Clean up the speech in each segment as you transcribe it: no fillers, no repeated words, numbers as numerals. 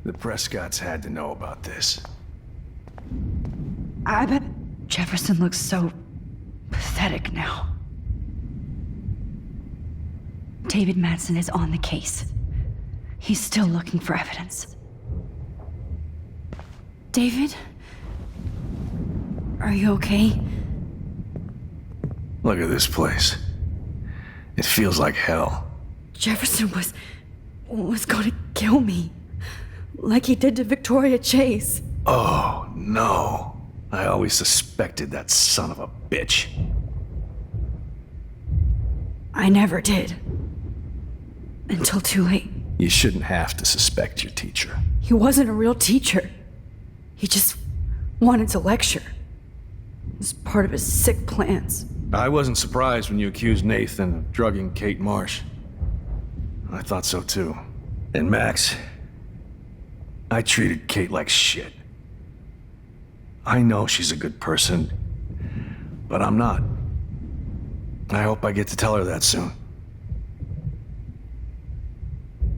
The Prescotts had to know about this. I bet Jefferson looks so pathetic now. David Madsen is on the case. He's still looking for evidence. David? Are you okay? Look at this place. It feels like hell. Jefferson was going to kill me. Like he did to Victoria Chase. Oh, no. I always suspected that son of a bitch. I never did. Until too late. You shouldn't have to suspect your teacher. He wasn't a real teacher. He just wanted to lecture. It was part of his sick plans. I wasn't surprised when you accused Nathan of drugging Kate Marsh. I thought so too. And Max, I treated Kate like shit. I know she's a good person, but I'm not. I hope I get to tell her that soon.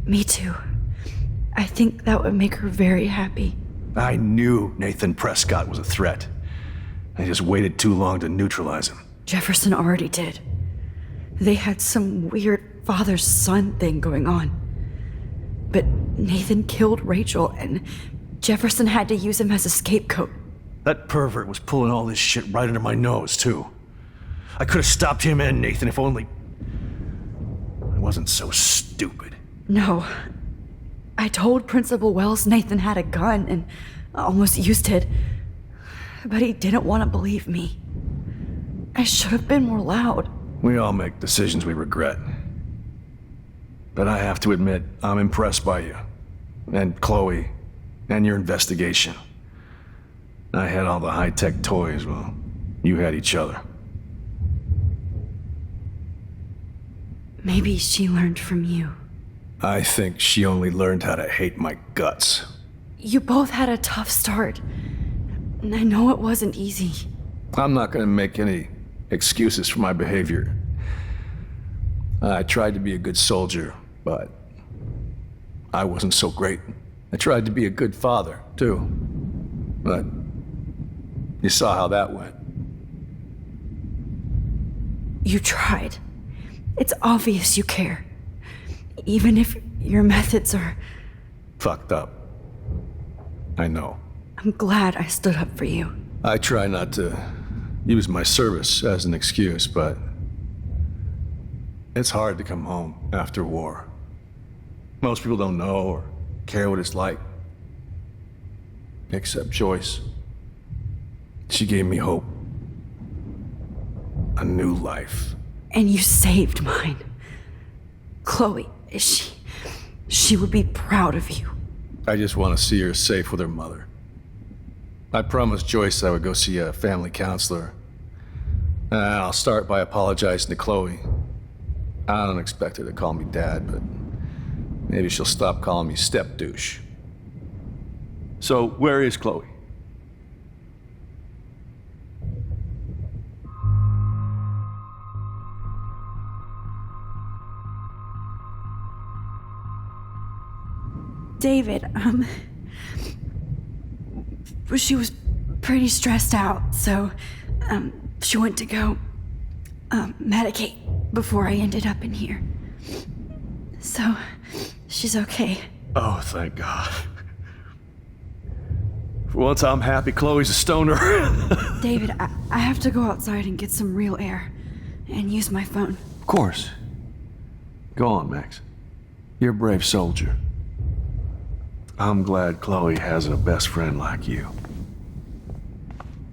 Me too. I think that would make her very happy. I knew Nathan Prescott was a threat. I just waited too long to neutralize him. Jefferson already did. They had some weird father-son thing going on. But Nathan killed Rachel, and Jefferson had to use him as a scapegoat. That pervert was pulling all this shit right under my nose, too. I could have stopped him and Nathan if only I wasn't so stupid. No. I told Principal Wells Nathan had a gun and almost used it. But he didn't want to believe me. I should have been more loud. We all make decisions we regret. But I have to admit, I'm impressed by you. And Chloe. And your investigation. I had all the high-tech toys, well, you had each other. Maybe she learned from you. I think she only learned how to hate my guts. You both had a tough start. And I know it wasn't easy. I'm not gonna make any excuses for my behavior. I tried to be a good soldier, but I wasn't so great. I tried to be a good father, too. But you saw how that went. You tried. It's obvious you care. Even if your methods are... Fucked up. I know. I'm glad I stood up for you. I try not to use my service as an excuse, but it's hard to come home after war. Most people don't know or care what it's like. Except Joyce. She gave me hope. A new life. And you saved mine. Chloe, she would be proud of you. I just want to see her safe with her mother. I promised Joyce I would go see a family counselor. And I'll start by apologizing to Chloe. I don't expect her to call me Dad, but maybe she'll stop calling me step douche. So, where is Chloe? David, she was pretty stressed out, so, she went to go, medicate before I ended up in here. So, she's okay. Oh, thank God. For once I'm happy Chloe's a stoner. David, I have to go outside and get some real air, and use my phone. Of course. Go on, Max. You're a brave soldier. I'm glad Chloe has a best friend like you.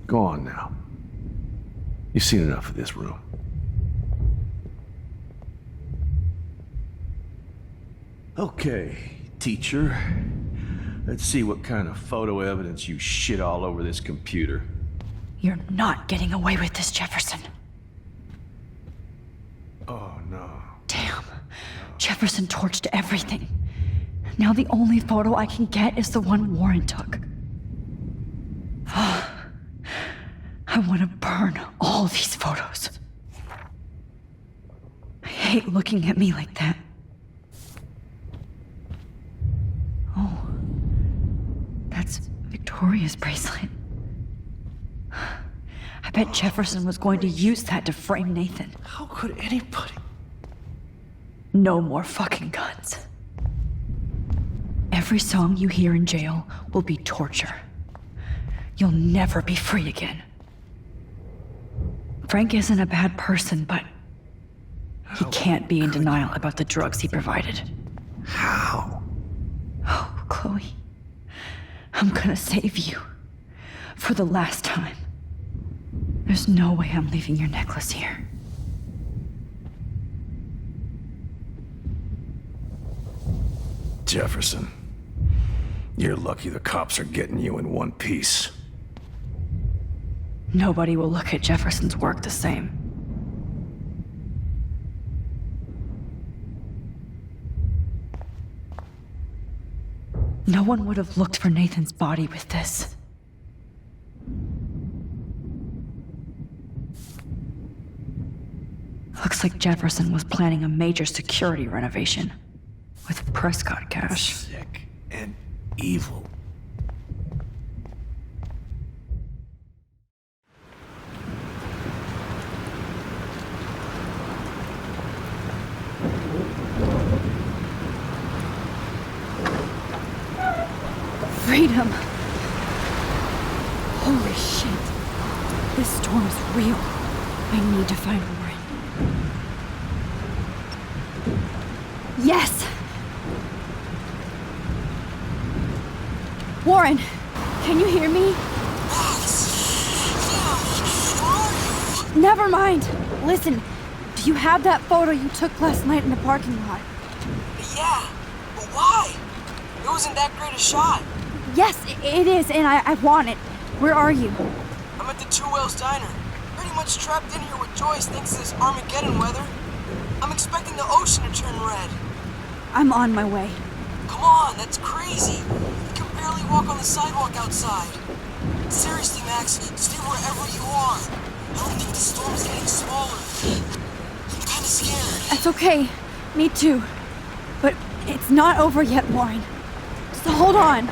Go on now. You've seen enough of this room. Okay, teacher. Let's see what kind of photo evidence you shit all over this computer. You're not getting away with this, Jefferson. Oh, no. Damn. Jefferson torched everything. Now the only photo I can get is the one Warren took. I want to burn all these photos. I hate looking at me like that. Oh, That's Victoria's bracelet. I bet Jefferson was going to use that to frame Nathan. How could anybody? No more fucking guns. Every song you hear in jail will be torture. You'll never be free again. Frank isn't a bad person, but he can't be in denial about the drugs he provided. How? Oh, Chloe. I'm gonna save you. For the last time. There's no way I'm leaving your necklace here. Jefferson, you're lucky the cops are getting you in one piece. Nobody will look at Jefferson's work the same. No one would have looked for Nathan's body with this. Looks like Jefferson was planning a major security renovation with Prescott cash. Sick and evil. Freedom! Holy shit. This storm is real. I need to find Warren. Yes! Warren, can you hear me? Never mind. Listen, do you have that photo you took last night in the parking lot? Yeah, but why? It wasn't that great a shot. Yes, it is, and I want it. Where are you? I'm at the Two Whales Diner. Pretty much trapped in here with Joyce thanks to this Armageddon weather. I'm expecting the ocean to turn red. I'm on my way. Come on, that's crazy. You can barely walk on the sidewalk outside. Seriously, Max, stay wherever you are. I don't think the storm's getting smaller. I'm kinda scared. That's okay. Me too. But it's not over yet, Warren. So hold on.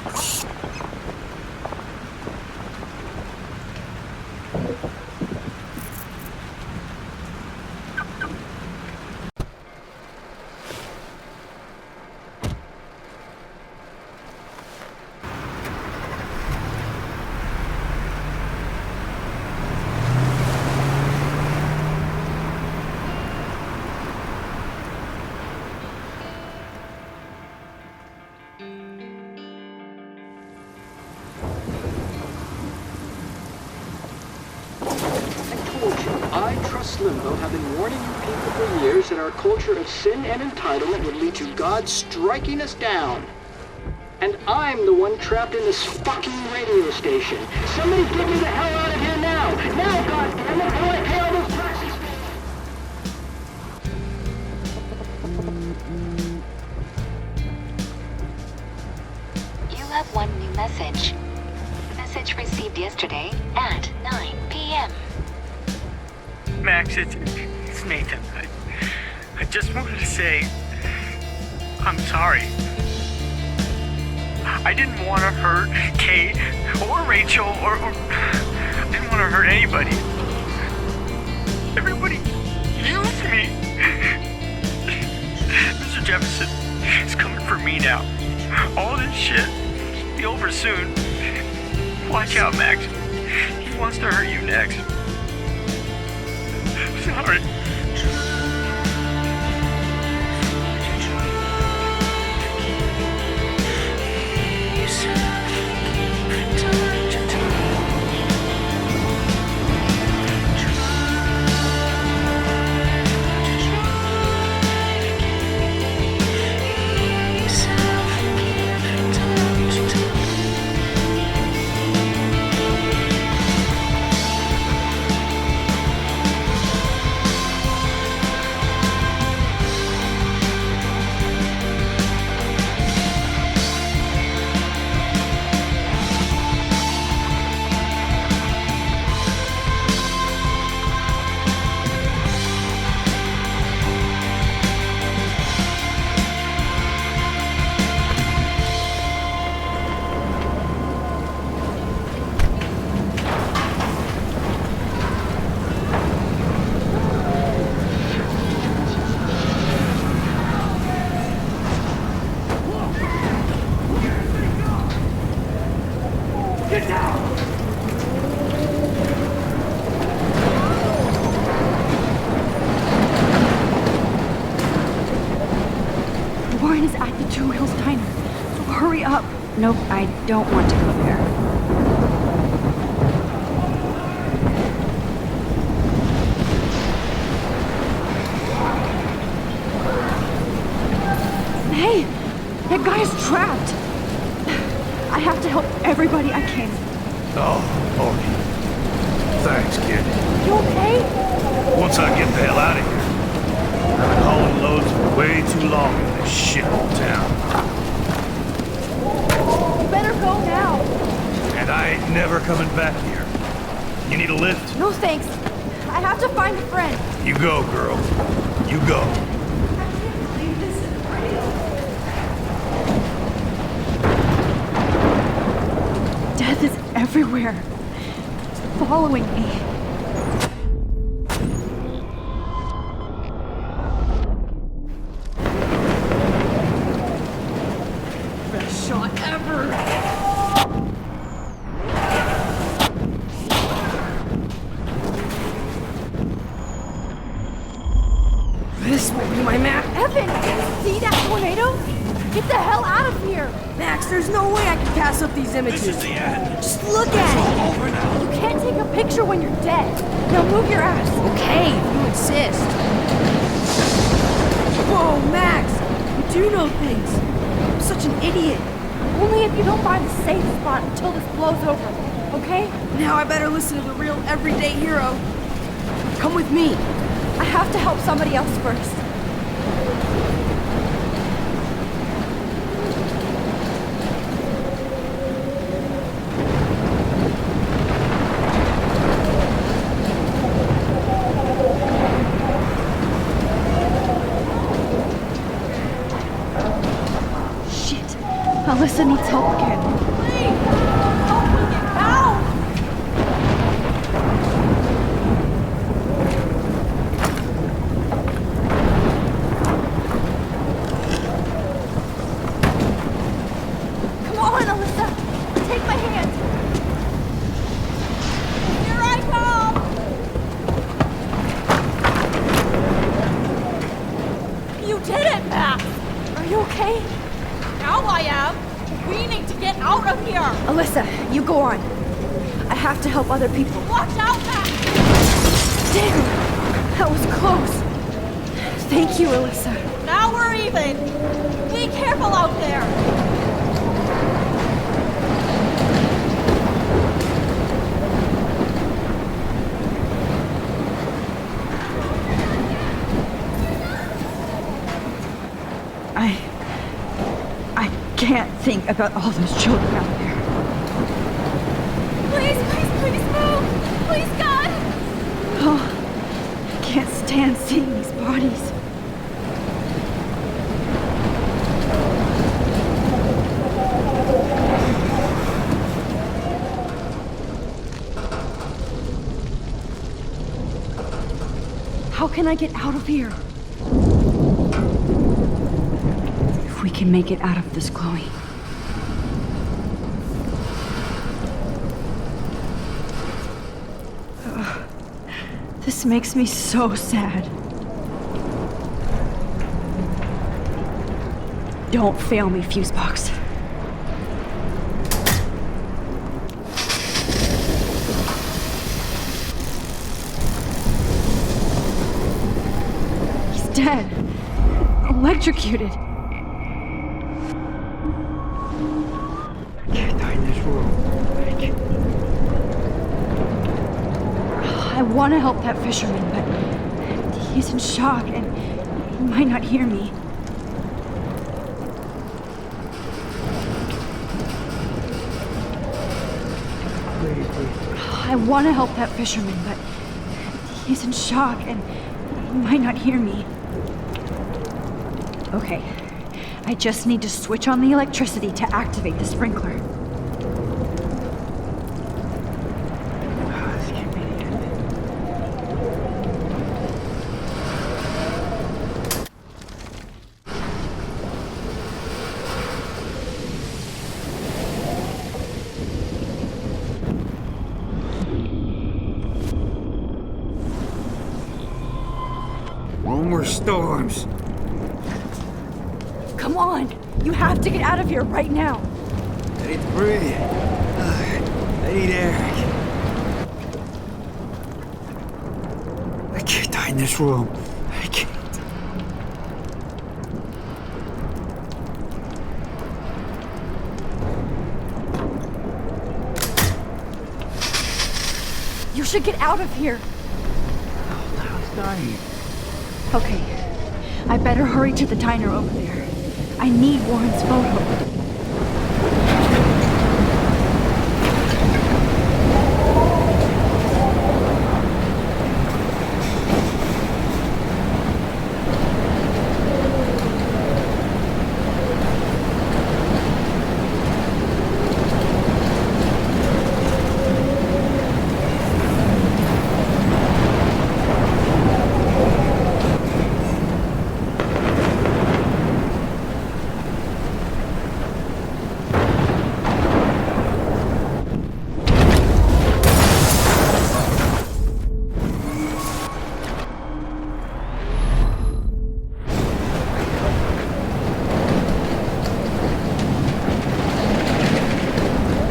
I, Trust Limbo, have been warning you people for years that our culture of sin and entitlement would lead to God striking us down. And I'm the one trapped in this fucking radio station. Somebody get me the hell out of here now! Now, goddammit, how do I pay all those taxes? You have one new message. Message received yesterday at 9 p.m. Max, it's Nathan. I just wanted to say I'm sorry. I didn't want to hurt Kate or Rachel or I didn't want to hurt anybody. Everybody used me. Mr. Jefferson is coming for me now. All this shit will be over soon. Watch out, Max. He wants to hurt you next. Sorry. Will's Diner. So hurry up. Nope, I don't want to go there. Hey! That guy's trapped! I have to help everybody I can. Oh, Lordy. Thanks, kid. You okay? Once I get the hell out of here, I've been hauling loads for way too long in this shithole town. You better go now. And I ain't never coming back here. You need a lift? No thanks. I have to find a friend. You go, girl. You go. Death is everywhere. It's following me. Best shot ever. This will be my map. Evan, see that tornado? Get the hell out of here! Max, there's no way I can pass up these images. This is the end. Just look at it. Over now. You can't take a picture when you're dead. Now move your ass. Okay, if you insist. Whoa, Max, you do know things. I'm such an idiot. Only if you don't find a safe spot until this blows over, okay? Now I better listen to the real everyday hero. Come with me. I have to help somebody else first. Shit. Alyssa needs help again. Please! Help me get down! Come on, Alyssa! Take my hand! Here I come! You did it, Max! Are you okay? Now I am. We need to get out of here. Alyssa, you go on. I have to help other people. Watch out, Max. Damn! That was close. Thank you, Alyssa. Now we're even. Be careful out there. I can't think about all those children out there. Please, please, please move. Please, God. Oh, I can't stand seeing these bodies. How can I get out of here? If we can make it out of this, Chloe. This makes me so sad. Don't fail me, Fusebox. He's dead. Electrocuted. Can't die in this world. I want to help that fisherman, but he's in shock and he might not hear me. I want to help that fisherman, but he's in shock and he might not hear me. Okay, I just need to switch on the electricity to activate the sprinkler. No more storms. Come on, You have to get out of here right now. I need to breathe. I need air. I can't die in this room. I can't. You should get out of here. How's dying? Okay. I better hurry to the diner over there. I need Warren's photo.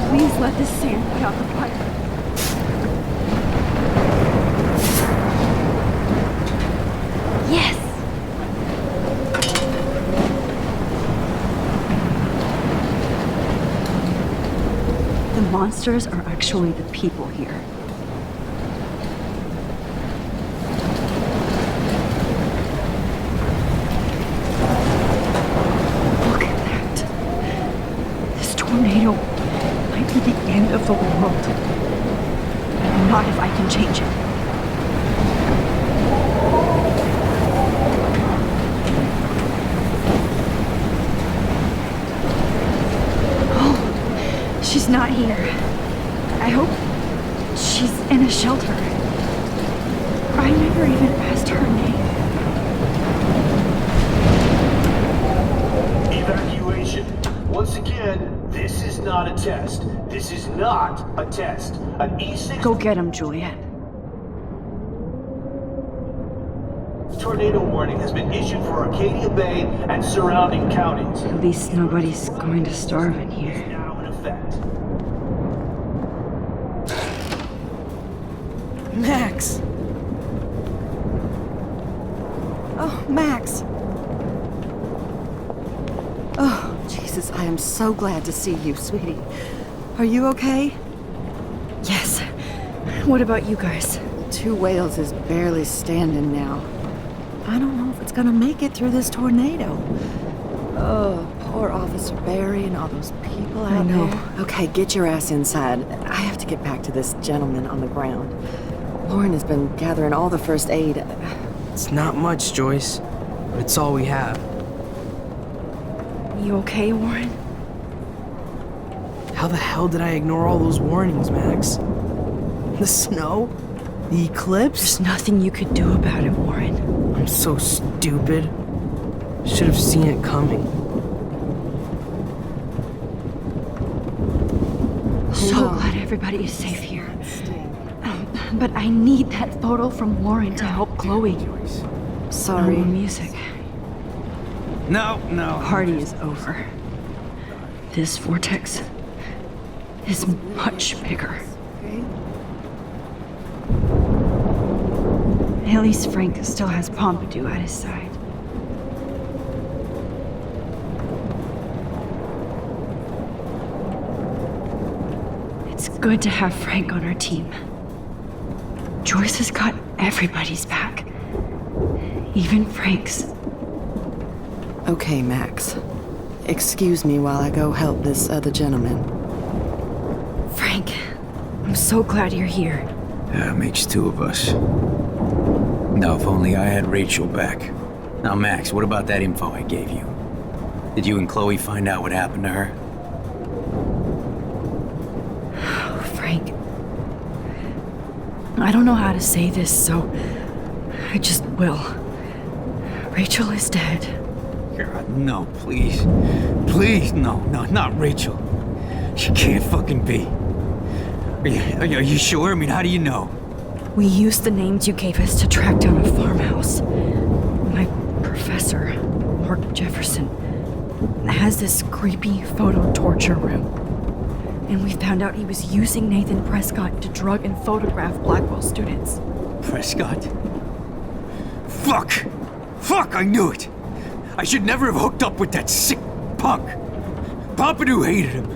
Please let this sand put out the fire. Yes! The monsters are actually the people here. Look at that. This tornado might be the end of the world. Not if I can change it. Oh, she's not here. I hope she's in a shelter. I never even asked her name. Evacuation. Once again, this is not a test. This is not a test. An E6 Go get him, Juliet. tornado warning has been issued for Arcadia Bay and surrounding counties. At least nobody's going to starve in Is here. now in effect. Max! Oh, Max! Oh, Jesus, I am so glad to see you, sweetie. Are you okay? Yes. What about you guys? Two Whales is barely standing now. I don't know if it's gonna make it through this tornado. Oh, poor Officer Barry and all those people out know. there. Okay, get your ass inside. I have to get back to this gentleman on the ground. Lauren has been gathering all the first aid. It's not much, Joyce, but it's all we have. You okay, Warren? How the hell did I ignore all those warnings, Max? The snow? The eclipse? There's nothing you could do about it, Warren. I'm so stupid. Should have seen it coming. So Hold on. glad everybody is safe here. But I need that photo from Warren to help Chloe. No Sorry. more music. No. Party is over. This vortex is much bigger. At least Frank still has Pompidou at his side. It's good to have Frank on our team. Joyce has got everybody's back. Even Frank's. Okay, Max. Excuse me while I go help this other gentleman. Frank, I'm so glad you're here. Yeah, makes two of us. Now, if only I had Rachel back. Now, Max, what about that info I gave you? Did you and Chloe find out what happened to her? Oh, Frank. I don't know how to say this, so I just will. Rachel is dead. God, no, please. Please, no, not Rachel. She can't fucking be. Are you sure? I mean, how do you know? We used the names you gave us to track down a farmhouse. My professor, Mark Jefferson, has this creepy photo torture room. And we found out he was using Nathan Prescott to drug and photograph Blackwell students. Prescott? Fuck! Fuck, I knew it! I should never have hooked up with that sick punk. Pompidou hated him.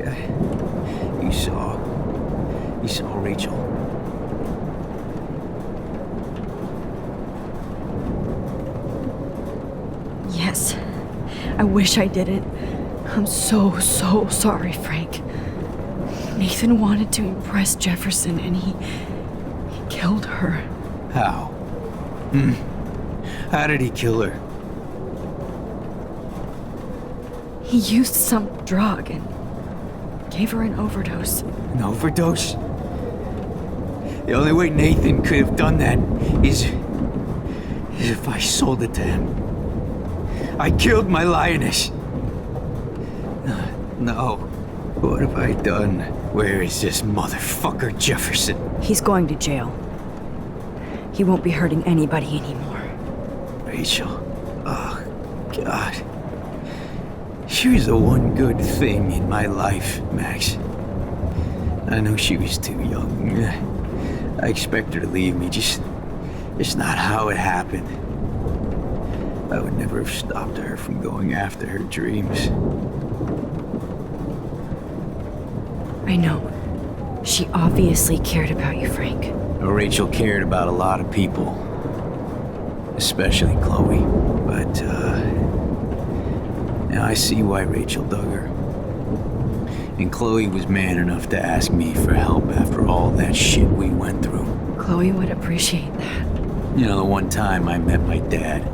Yeah, you saw Rachel. Yes. I wish I didn't. I'm so sorry, Frank. Nathan wanted to impress Jefferson and he killed her. How? How did he kill her? He used some drug and gave her an overdose. An overdose? The only way Nathan could have done that is if I sold it to him. I killed my lioness. No. What have I done? Where is this motherfucker Jefferson? He's going to jail. He won't be hurting anybody anymore. Rachel. Oh, God. She was the one good thing in my life, Max. I know she was too young. I expect her to leave me, just not how it happened. I would never have stopped her from going after her dreams. I know. She obviously cared about you, Frank. Well, Rachel cared about a lot of people. Especially Chloe. But, now I see why Rachel dug her. And Chloe was man enough to ask me for help after all that shit we went through. Chloe would appreciate that. You know, the one time I met my dad,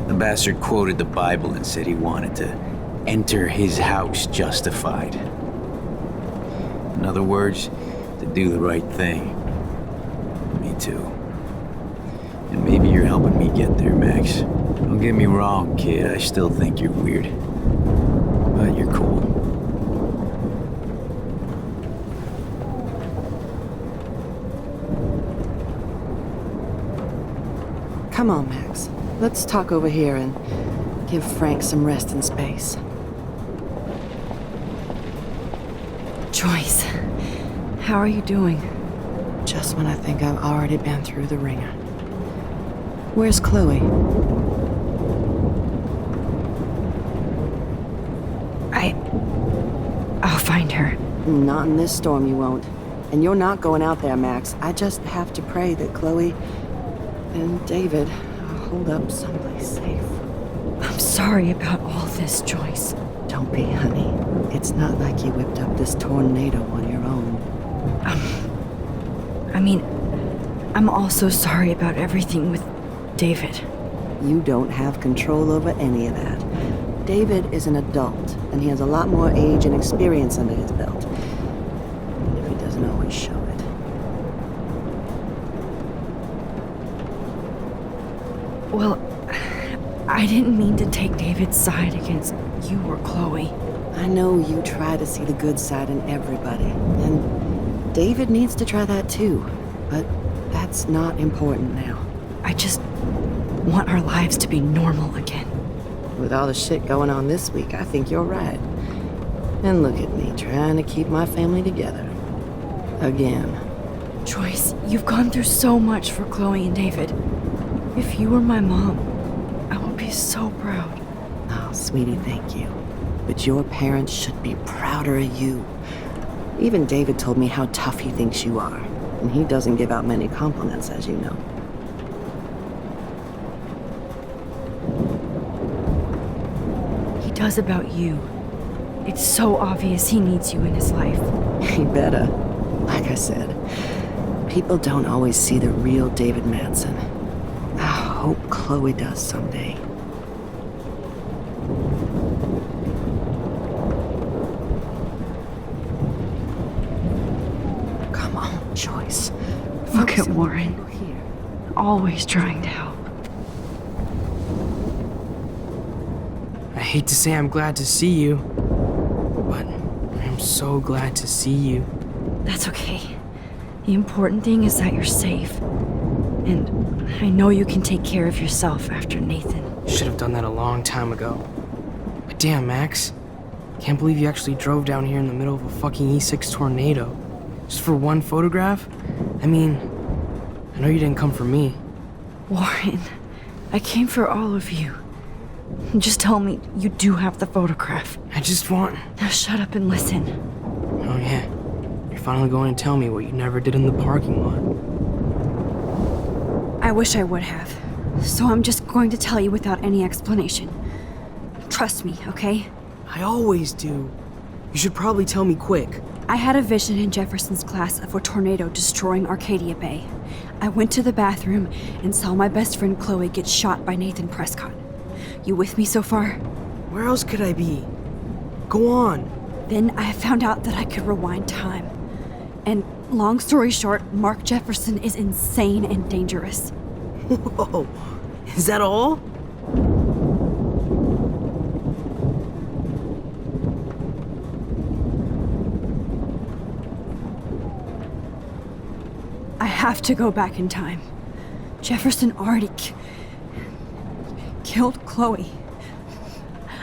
the bastard quoted the Bible and said he wanted to enter his house justified. In other words, to do the right thing. Me too. And maybe you're helping me get there, Max. Don't get me wrong, kid, I still think you're weird. But you're cool. Come on, Max. Let's talk over here and give Frank some rest and space. Joyce, how are you doing? Just when I think I've already been through the ringer. Where's Chloe? I'll find her. Not in this storm, you won't. And you're not going out there, Max. I just have to pray that Chloe and David hold up someplace safe. I'm sorry about all this, Joyce. Don't be, honey. It's not like you whipped up this tornado on your own. I'm also sorry about everything with David. You don't have control over any of that. David is an adult, and he has a lot more age and experience under his belt. If he doesn't always show it. Well, I didn't mean to take David's side against you or Chloe. I know you try to see the good side in everybody, and David needs to try that too, but that's not important now. I just want our lives to be normal again. With all the shit going on this week, I think you're right. And look at me, trying to keep my family together. Again. Joyce, you've gone through so much for Chloe and David. If you were my mom, I would be so proud. Oh, sweetie, thank you. But your parents should be prouder of you. Even David told me how tough he thinks you are. And he doesn't give out many compliments, as you know. He does about you. It's so obvious he needs you in his life. He better. Like I said, people don't always see the real David Madsen. I hope Chloe does someday. Come on, Joyce. Look at Warren. Always trying to help. I hate to say I'm glad to see you, but I'm so glad to see you. That's okay. The important thing is that you're safe. And I know you can take care of yourself after Nathan. Should have done that a long time ago. But damn, Max. Can't believe you actually drove down here in the middle of a fucking E6 tornado. Just for one photograph? I mean, I know you didn't come for me. Warren, I came for all of you. Just tell me you do have the photograph. I just want... Now shut up and listen. Oh yeah, you're finally going to tell me what you never did in the parking lot. I wish I would have. So I'm just going to tell you without any explanation. Trust me, okay? I always do. You should probably tell me quick. I had a vision in Jefferson's class of a tornado destroying Arcadia Bay. I went to the bathroom and saw my best friend Chloe get shot by Nathan Prescott. You with me so far? Where else could I be? Go on. Then I found out that I could rewind time. And long story short, Mark Jefferson is insane and dangerous. Whoa, is that all? I have to go back in time. Jefferson already killed Chloe.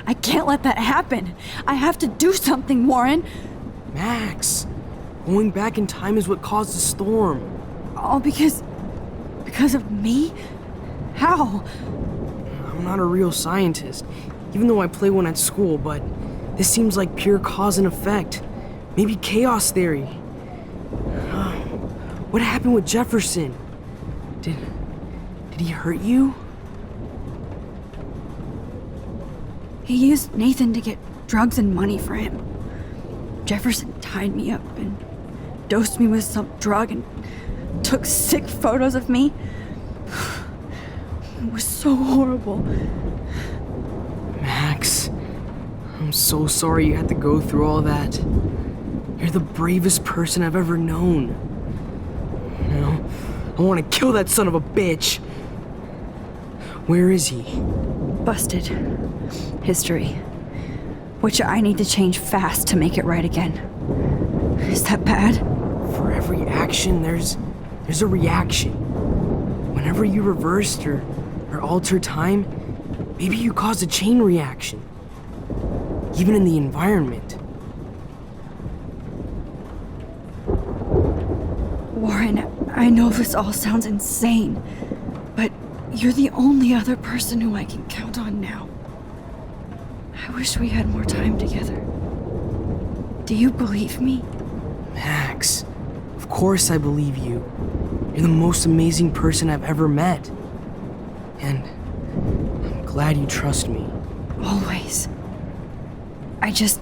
I can't let that happen. I have to do something, Warren. Max, going back in time is what caused the storm. All because of me? How? I'm not a real scientist, even though I play one at school, but this seems like pure cause and effect. Maybe chaos theory. What happened with Jefferson? Did he hurt you? He used Nathan to get drugs and money for him. Jefferson tied me up and dosed me with some drug and took sick photos of me. It was so horrible. Max, I'm so sorry you had to go through all that. You're the bravest person I've ever known. You know, I want to kill that son of a bitch. Where is he? Busted. History. Which I need to change fast to make it right again. Is that bad? For every action, there's a reaction. Whenever you reversed or altered time, maybe you caused a chain reaction. Even in the environment. Warren, I know this all sounds insane, but you're the only other person who I can count on now. I wish we had more time together. Do you believe me? Max, of course I believe you. You're the most amazing person I've ever met. And I'm glad you trust me. Always. I just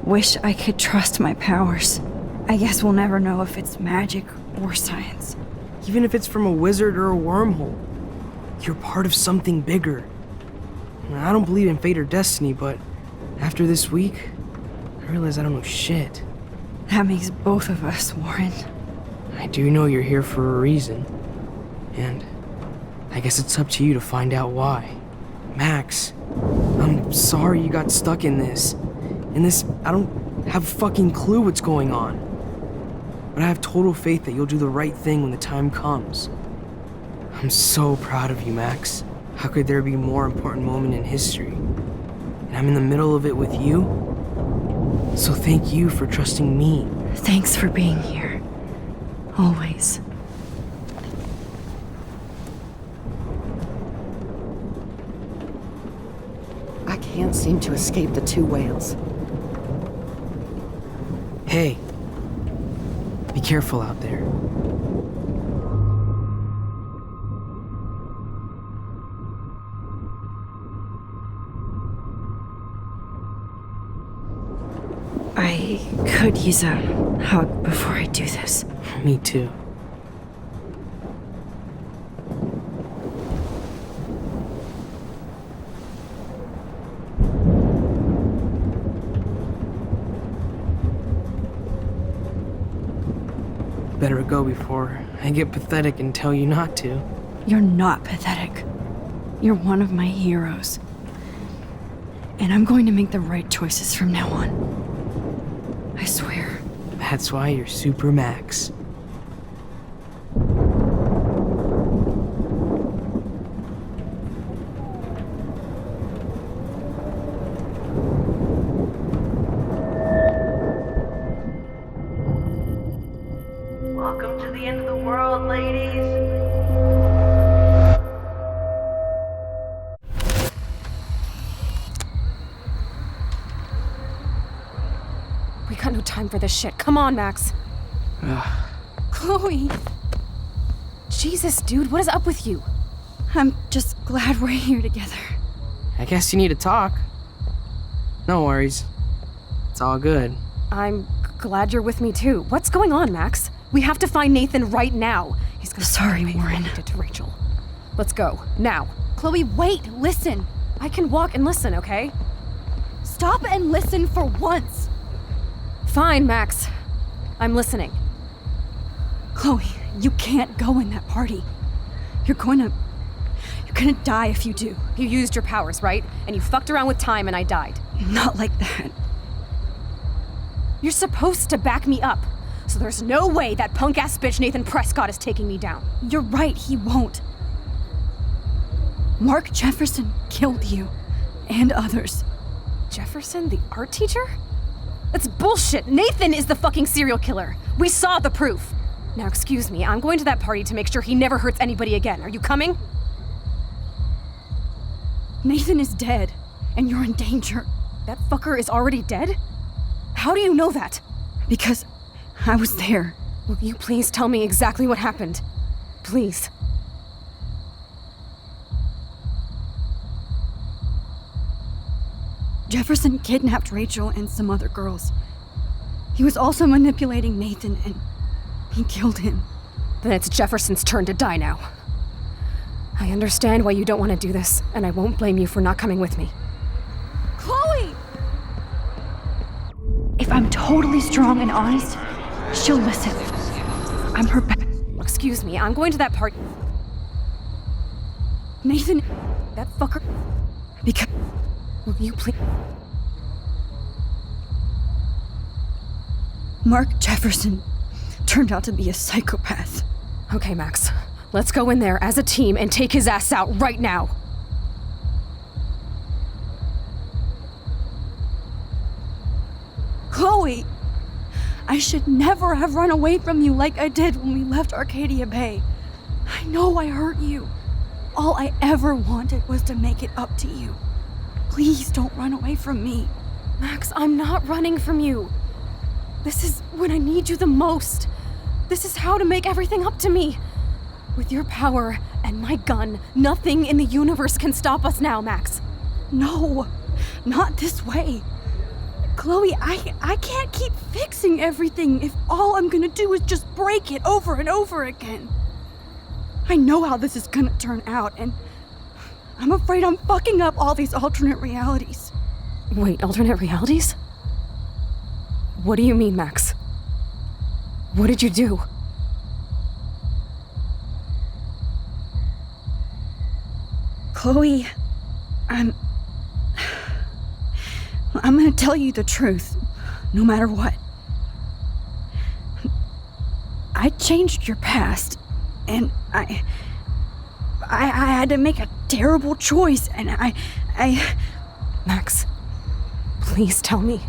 wish I could trust my powers. I guess we'll never know if it's magic or science. Even if it's from a wizard or a wormhole, you're part of something bigger. I don't believe in fate or destiny, but after this week, I realize I don't know shit. That makes both of us, Warren. I do know you're here for a reason. And I guess it's up to you to find out why. Max, I'm sorry you got stuck in this. I don't have a fucking clue what's going on. But I have total faith that you'll do the right thing when the time comes. I'm so proud of you, Max. How could there be a more important moment in history? And I'm in the middle of it with you. So thank you for trusting me. Thanks for being here. Always. I can't seem to escape the two whales. Hey, be careful out there. I could use a hug before I do this. Me too. Better go before I get pathetic and tell you not to. You're not pathetic. You're one of my heroes. And I'm going to make the right choices from now on. I swear. That's why you're Super Max. got no time for this shit. Come on, Max. Chloe, Jesus, dude, what is up with you? I'm just glad we're here together. I guess you need to talk. No worries. It's all good. I'm glad you're with me too. What's going on, Max? We have to find Nathan right now. He's gonna Sorry, find Warren. what he did to Rachel. Let's go, now. Chloe, wait, listen. I can walk and listen, okay? Stop and listen for once. Fine, Max. I'm listening. Chloe, you can't go in that party. You're gonna die if you do. You used your powers, right? And you fucked around with time and I died. Not like that. You're supposed to back me up. So there's no way that punk-ass bitch Nathan Prescott is taking me down. You're right, he won't. Mark Jefferson killed you. And others. Jefferson, the art teacher? That's bullshit. Nathan is the fucking serial killer. We saw the proof. Now, excuse me, I'm going to that party to make sure he never hurts anybody again. Are you coming? Nathan is dead, and you're in danger. That fucker is already dead? How do you know that? Because I was there. Will you please tell me exactly what happened? Please. Jefferson kidnapped Rachel and some other girls. He was also manipulating Nathan, and he killed him. Then it's Jefferson's turn to die now. I understand why you don't want to do this, and I won't blame you for not coming with me. Chloe! If I'm totally strong and honest, she'll listen. I'm her best. Excuse me, I'm going to that party. Nathan, that fucker. Because... Will you please... Mark Jefferson turned out to be a psychopath. Okay, Max. Let's go in there as a team and take his ass out right now. Chloe! I should never have run away from you like I did when we left Arcadia Bay. I know I hurt you. All I ever wanted was to make it up to you. Please don't run away from me. Max, I'm not running from you. This is when I need you the most. This is how to make everything up to me. With your power and my gun, nothing in the universe can stop us now, Max. No, not this way. Chloe, I can't keep fixing everything if all I'm gonna do is just break it over and over again. I know how this is gonna turn out, and I'm afraid I'm fucking up all these alternate realities. Wait, alternate realities? What do you mean, Max? What did you do? Chloe, I'm gonna tell you the truth, no matter what. I changed your past, and I had to make a terrible choice, and I... Max, please tell me.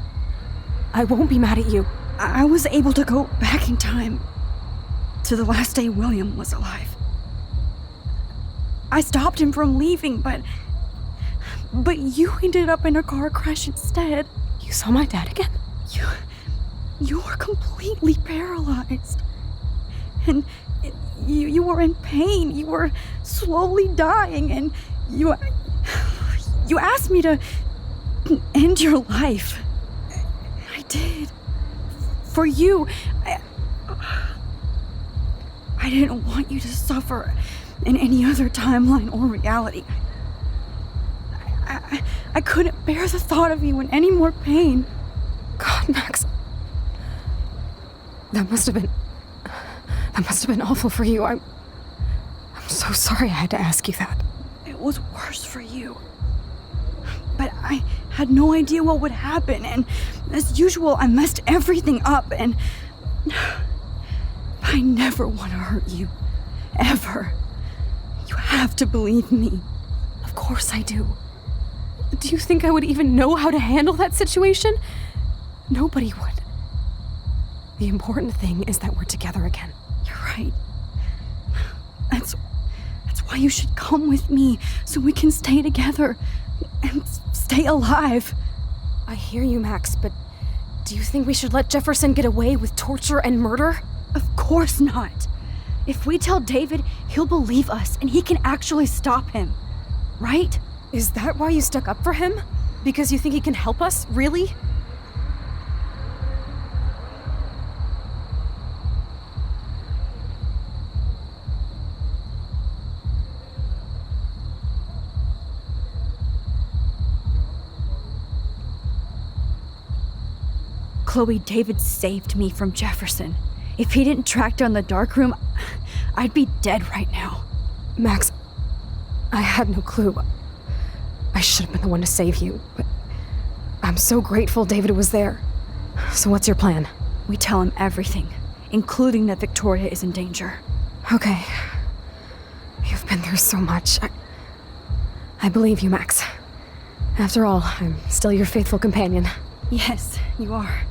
I won't be mad at you. I was able to go back in time to the last day William was alive. I stopped him from leaving, but you ended up in a car crash instead. You saw my dad again? You were completely paralyzed. And you were in pain. You were slowly dying, and you asked me to end your life. I did. For you. I didn't want you to suffer in any other timeline or reality. I couldn't bear the thought of you in any more pain. God, Max. That must have been awful for you. I'm so sorry I had to ask you that. It was worse for you. But I had no idea what would happen, and as usual, I messed everything up, and I never want to hurt you. Ever. You have to believe me. Of course I do. Do you think I would even know how to handle that situation? Nobody would. The important thing is that we're together again. You're right. That's why you should come with me, so we can stay together and stay alive. I hear you, Max, but Do you think we should let Jefferson get away with torture and murder? Of course not. If we tell David, he'll believe us and he can actually stop him. Right? Is that why you stuck up for him? Because you think he can help us? Really? Chloe, David saved me from Jefferson. If he didn't track down the dark room, I'd be dead right now. Max, I had no clue. I should have been the one to save you, but I'm so grateful David was there. So what's your plan? We tell him everything, including that Victoria is in danger. Okay. You've been through so much. I believe you, Max. After all, I'm still your faithful companion. Yes, you are.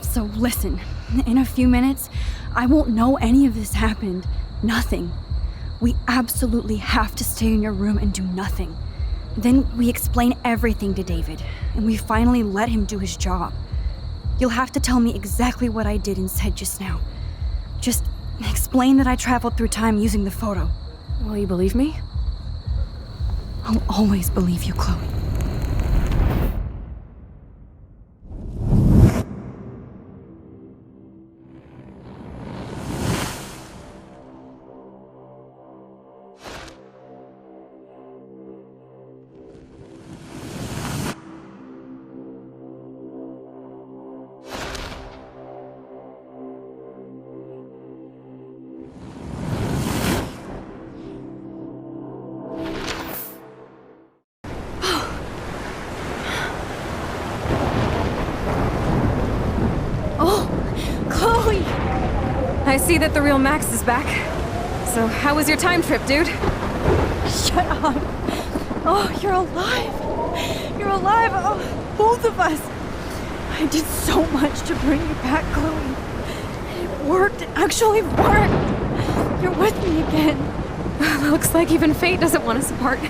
So listen, in a few minutes, I won't know any of this happened. Nothing. We absolutely have to stay in your room and do nothing. Then we explain everything to David, and we finally let him do his job. You'll have to tell me exactly what I did and said just now. Just explain that I traveled through time using the photo. Will you believe me? I'll always believe you, Chloe. I see that the real Max is back. So how was your time trip, dude? Shut up. Oh, you're alive. You're alive. Oh, both of us. I did so much to bring you back, Chloe. It worked. It actually worked. You're with me again. Looks like even fate doesn't want us apart.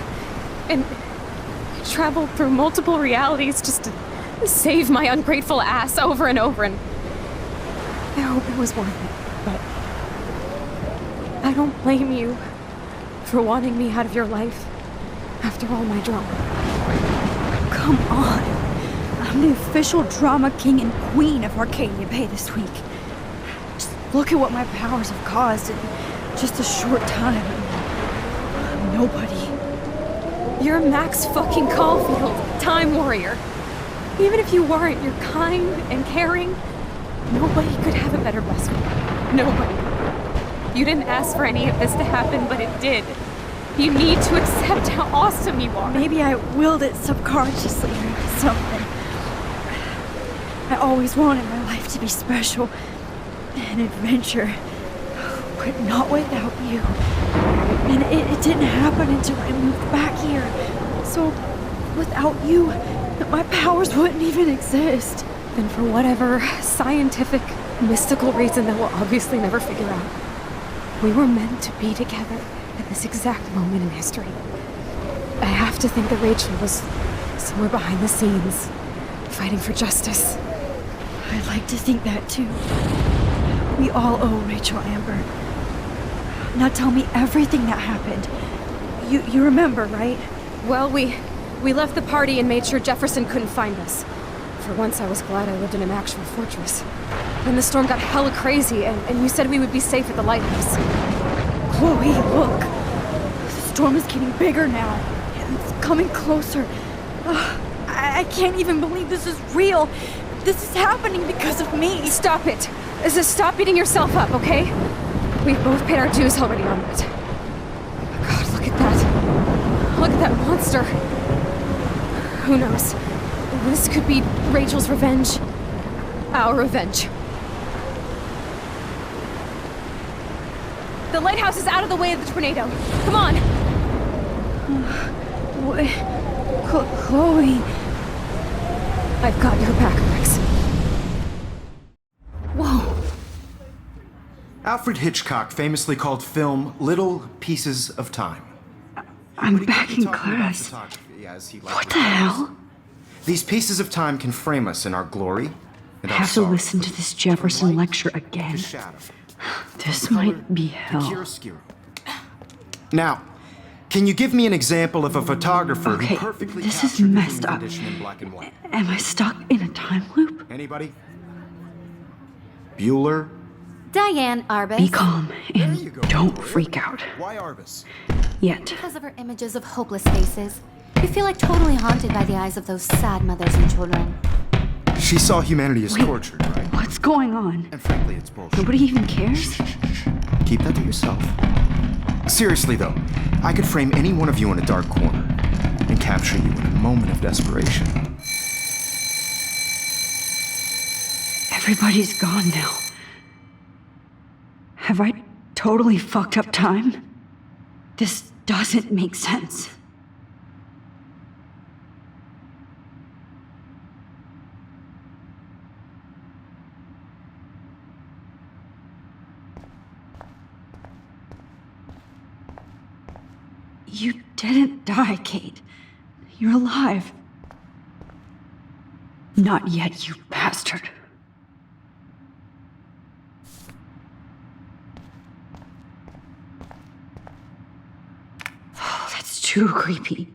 And I traveled through multiple realities just to save my ungrateful ass over and over, and I hope it was worth it. But I don't blame you for wanting me out of your life after all my drama. Come on. I'm the official drama king and queen of Arcadia Bay this week. Just look at what my powers have caused in just a short time. I'm nobody. You're Max fucking Caulfield, Time Warrior. Even if you weren't, you're kind and caring. Nobody could have a better best friend. Nobody. You didn't ask for any of this to happen, but it did. You need to accept how awesome you are. Maybe I willed it subconsciously or something. I always wanted my life to be special. An adventure. But not without you. And it didn't happen until I moved back here. So, without you, my powers wouldn't even exist. Then for whatever scientific, mystical reason that we'll obviously never figure out, we were meant to be together at this exact moment in history. I have to think that Rachel was somewhere behind the scenes, fighting for justice. I'd like to think that too. We all owe Rachel Amber. Now tell me everything that happened. You remember, right? Well, we left the party and made sure Jefferson couldn't find us. For once, I was glad I lived in an actual fortress. Then the storm got hella crazy, and you said we would be safe at the lighthouse. Chloe, look. The storm is getting bigger now. It's coming closer. I can't even believe this is real. This is happening because of me. Stop it. Stop beating yourself up, okay? We've both paid our dues already on that. God, look at that. Look at that monster. Who knows? This could be Rachel's revenge. Our revenge. The lighthouse is out of the way of the tornado. Come on! Chloe. I've got your back, Max. Whoa. Alfred Hitchcock famously called film little pieces of time. I'm back in class. What the hell? These pieces of time can frame us in our glory I have to listen to this Jefferson lecture again. This might be hell. Now, can you give me an example of a photographer Okay, who perfectly this is captured the messed human up. condition in black and white? Am I stuck in a time loop? Anybody? Bueller? Diane Arbus. Be calm and don't freak out. Why Arbus? Yet. Because of her images of hopeless faces. You feel like totally haunted by the eyes of those sad mothers and children. She saw humanity as tortured, right? What's going on? And frankly, it's bullshit. Nobody even cares? Keep that to yourself. Seriously, though, I could frame any one of you in a dark corner and capture you in a moment of desperation. Everybody's gone now. Have I totally fucked up time? This doesn't make sense. You didn't die, Kate. You're alive. Not yet, you bastard. Oh, that's too creepy.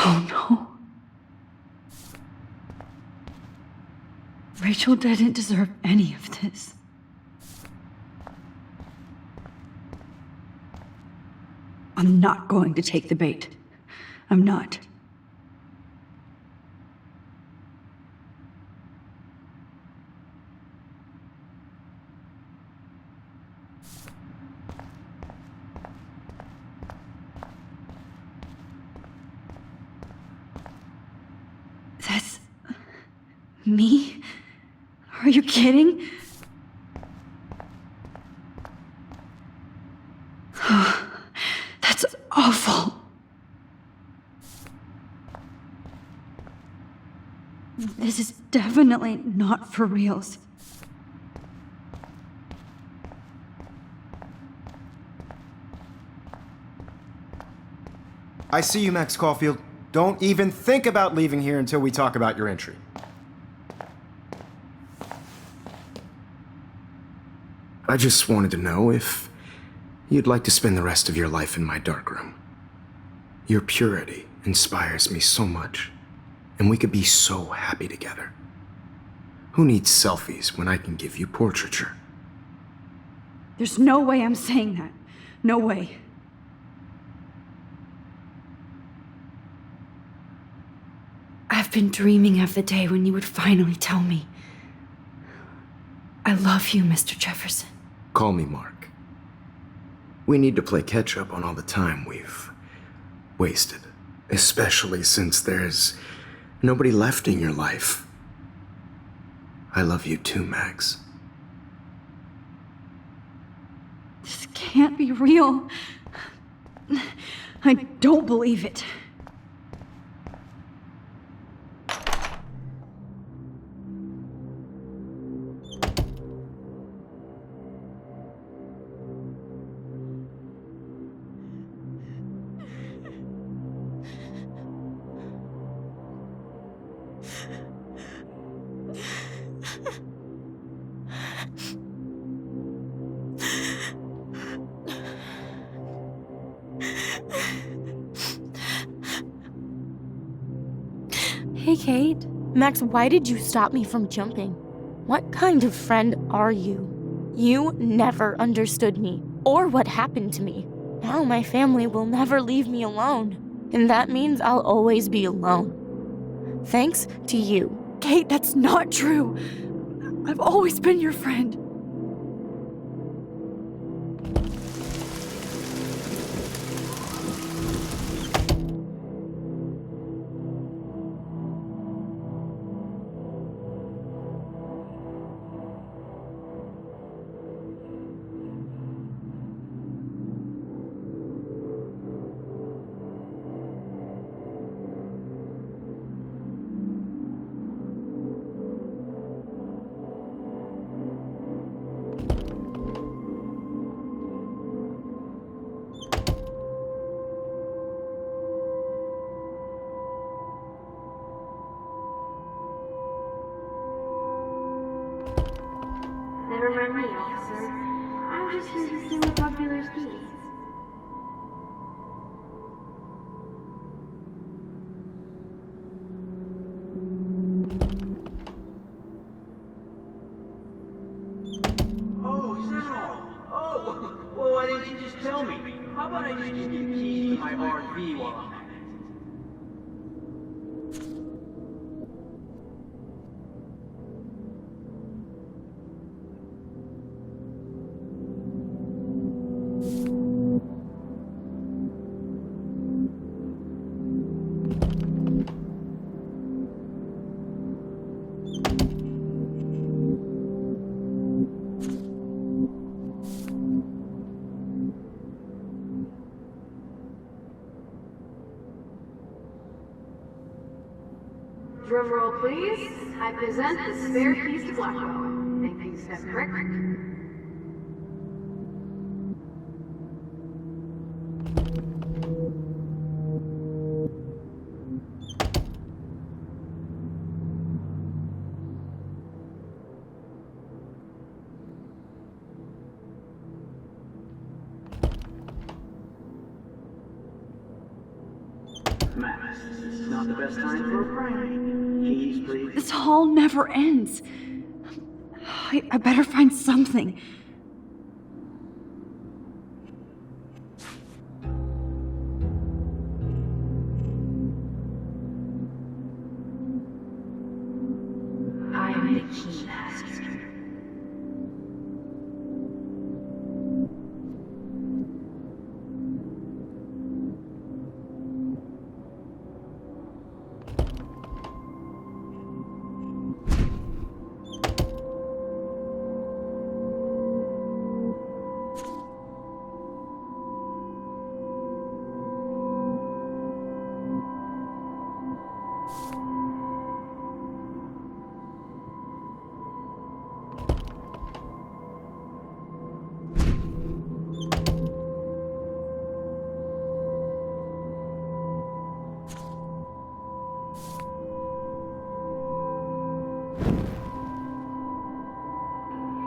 Oh no. Rachel didn't deserve any of this. I'm not going to take the bait. I'm not. That's me? Are you kidding? That's awful. This is definitely not for reals. I see you, Max Caulfield. Don't even think about leaving here until we talk about your entry. I just wanted to know if you'd like to spend the rest of your life in my darkroom. Your purity inspires me so much, and we could be so happy together. Who needs selfies when I can give you portraiture? There's no way I'm saying that. No way. I've been dreaming of the day when you would finally tell me. I love you, Mr. Jefferson. Call me Mark. We need to play catch up on all the time we've wasted, especially since there's nobody left in your life. I love you too, Max. This can't be real. I don't believe it. Hey, Kate. Max, why did you stop me from jumping? What kind of friend are you? You never understood me, or what happened to me. Now my family will never leave me alone, and that means I'll always be alone. Thanks to you. Kate, that's not true. I've always been your friend. never mind me, officer. I'm just here to sing the popular piece. Oh, is that all? Oh, well, why didn't you just tell me? How about I just give you keys to my RV while I'm at it? Drumroll, please. I present the spare keys to Blackwell. Thinking step correct. Max, this is not the best time for a prank. Keys, please. This hall never ends. I better find something. I am the key master.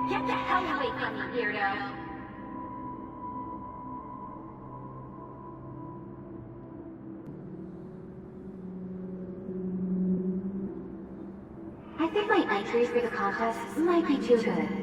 Get the hell away from me, weirdo! I think my entry for the contest might be too good.